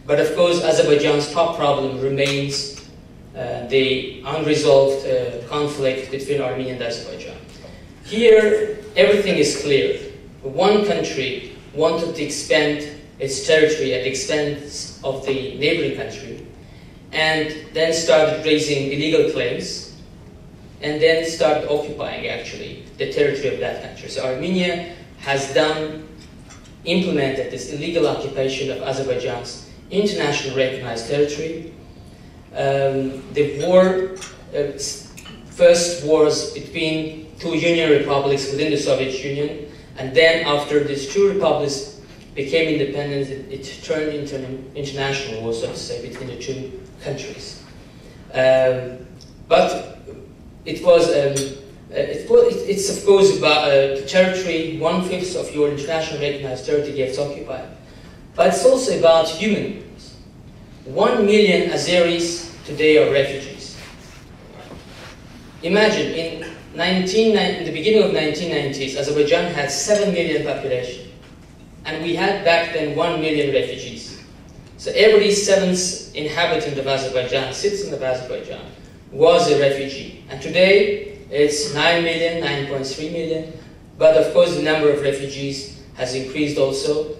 But of course, Azerbaijan's top problem remains the unresolved conflict between Armenia and Azerbaijan. Here, everything is clear. One country wanted to expand its territory at the expense of the neighboring country, and then started raising illegal claims, and then started occupying, actually, the territory of that country. So Armenia has implemented this illegal occupation of Azerbaijan's internationally recognized territory. The war, first wars between two Union republics within the Soviet Union, and then after these two republics became independent, it turned into an international war, so to say, between the two countries. But it was, it's of course about the territory, 1/5 of your internationally recognized territory gets occupied. But it's also about human beings. 1 million Azeris today are refugees. Imagine, in the beginning of 1990s, Azerbaijan had 7 million population. And we had back then 1 million refugees. So every 7th inhabitant of Azerbaijan, citizen of Azerbaijan, was a refugee. And today, it's 9 million, 9.3 million. But of course, the number of refugees has increased also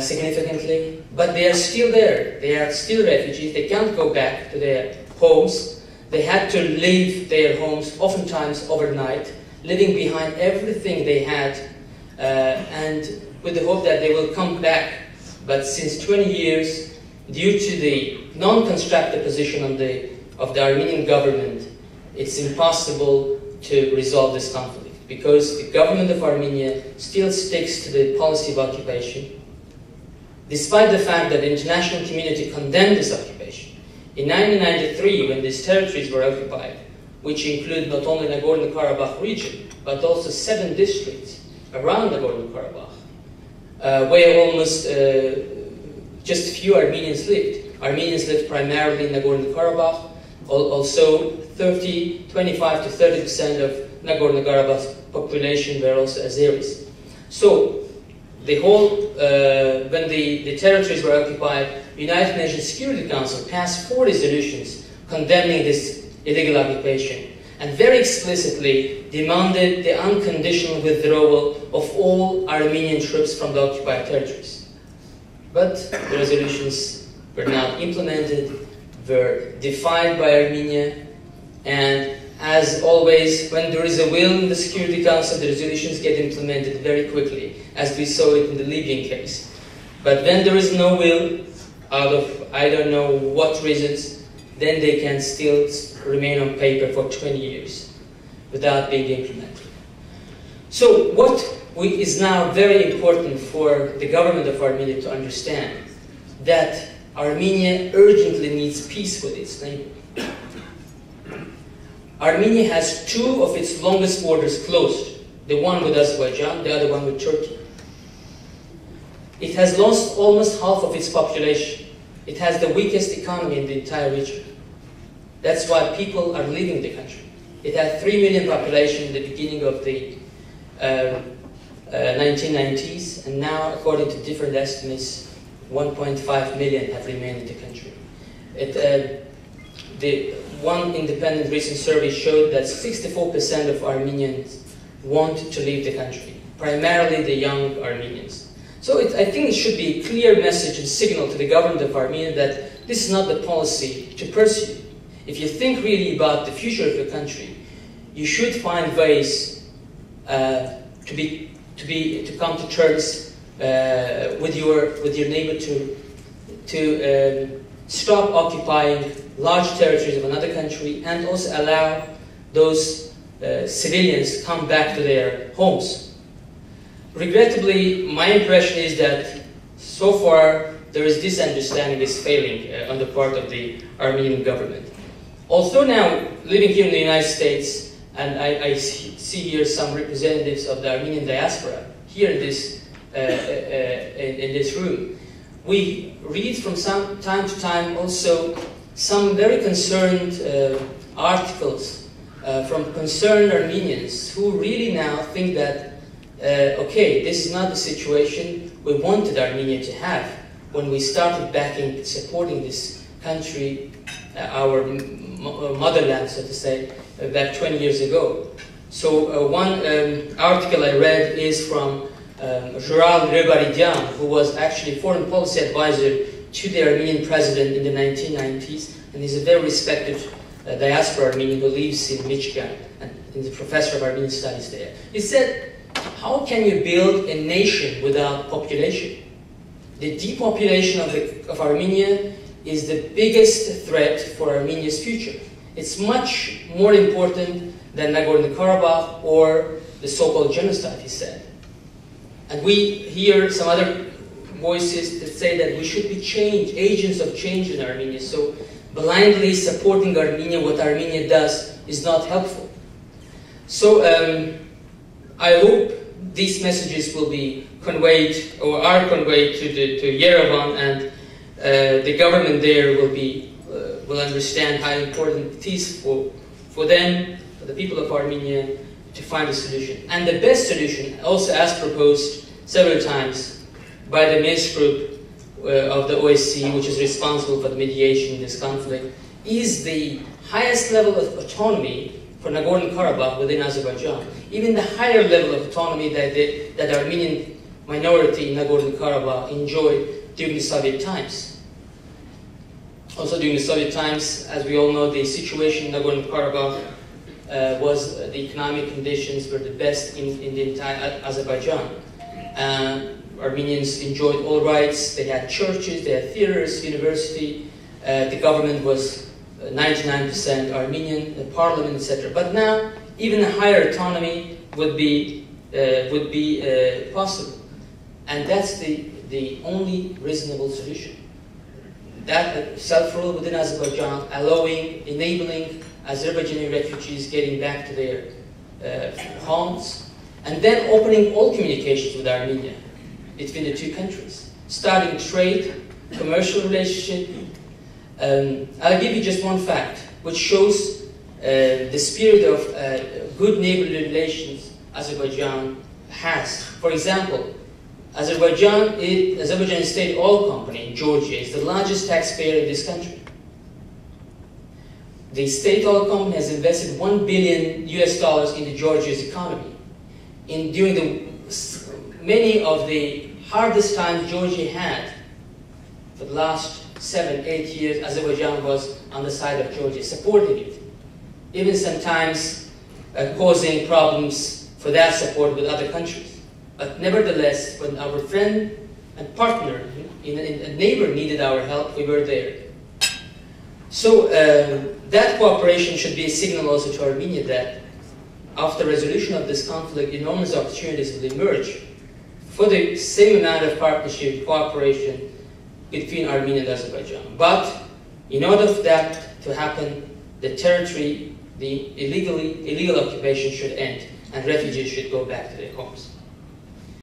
significantly. But they are still there. They are still refugees. They can't go back to their homes. They had to leave their homes, oftentimes overnight, leaving behind everything they had, and with the hope that they will come back. But since 20 years, due to the non-constructive position of the Armenian government, it's impossible to resolve this conflict, because the government of Armenia still sticks to the policy of occupation, despite the fact that the international community condemned this occupation. In 1993, when these territories were occupied, which include not only Nagorno-Karabakh region, but also 7 districts around Nagorno-Karabakh, where almost just few Armenians lived. Armenians lived primarily in Nagorno-Karabakh. Also, 25 to 30% of Nagorno-Karabakh's population were also Azeris. So, the whole, when the territories were occupied, the United Nations Security Council passed 4 resolutions condemning this illegal occupation, and very explicitly demanded the unconditional withdrawal of all Armenian troops from the occupied territories. But the resolutions were not implemented, were defied by Armenia, and as always, when there is a will in the Security Council, the resolutions get implemented very quickly, as we saw it in the Libyan case. But when there is no will, out of I don't know what reasons, then they can still remain on paper for 20 years without being implemented. So what is now very important for the government of Armenia to understand, that Armenia urgently needs peace with its neighbor. Armenia has 2 of its longest borders closed, the one with Azerbaijan, the other one with Turkey. It has lost almost half of its population. It has the weakest economy in the entire region. That's why people are leaving the country. It had 3 million population in the beginning of the 1990s, and now, according to different estimates, 1.5 million have remained in the country. The one independent recent survey showed that 64% of Armenians want to leave the country, primarily the young Armenians. So I think it should be a clear message and signal to the government of Armenia that this is not the policy to pursue. If you think really about the future of your country, you should find ways to come to terms with your neighbor to stop occupying large territories of another country, and also allow those civilians to come back to their homes. Regrettably, my impression is that so far there is this understanding is failing on the part of the Armenian government. Although now living here in the United States, and I see here some representatives of the Armenian diaspora here in this room, we read from time to time also some very concerned articles from concerned Armenians who really now think that, okay, this is not the situation we wanted Armenia to have. when we started backing, supporting this country, our motherland, so to say, back 20 years ago. So one article I read is from Jural Rebaridyan, who was actually foreign policy advisor to the Armenian president in the 1990s, and he's a very respected diaspora Armenian who lives in Michigan, and he's a professor of Armenian studies there. He said, how can you build a nation without population? The depopulation of Armenia is the biggest threat for Armenia's future. It's much more important than Nagorno-Karabakh or the so-called genocide, he said. And we hear some other voices that say that we should be agents of change in Armenia. So blindly supporting Armenia, what Armenia does, is not helpful. So I hope these messages will be conveyed, or are conveyed to Yerevan, and the government there will understand how important it is for them, for the people of Armenia, to find a solution. And the best solution, also as proposed several times by the Minsk group of the OSCE, which is responsible for the mediation in this conflict, is the highest level of autonomy for Nagorno-Karabakh within Azerbaijan, even the higher level of autonomy that the Armenian minority in Nagorno-Karabakh enjoyed during the Soviet times. Also during the Soviet times, as we all know, the situation in Nagorno-Karabakh the economic conditions were the best in the entire Azerbaijan. Armenians enjoyed all rights, they had churches, they had theaters, university, the government was 99% Armenian, the parliament, etc. But now, even a higher autonomy would be possible. And that's the only reasonable solution. That self-rule within Azerbaijan, enabling Azerbaijani refugees getting back to their homes, and then opening all communications with Armenia between the two countries, starting trade, commercial relationship. I'll give you just one fact, which shows the spirit of good neighborly relations Azerbaijan has. For example, Azerbaijan State Oil Company in Georgia is the largest taxpayer in this country. The state oil company has invested $1 billion into Georgia's economy. During many of the hardest times Georgia had for the last 7-8 years, Azerbaijan was on the side of Georgia, supporting it. Even sometimes causing problems for that support with other countries. But nevertheless, when our friend and partner, a neighbor needed our help, we were there. So that cooperation should be a signal also to Armenia that after resolution of this conflict, enormous opportunities will emerge for the same amount of partnership, cooperation between Armenia and Azerbaijan. But in order for that to happen, the territory, the illegal occupation should end, and refugees should go back to their homes.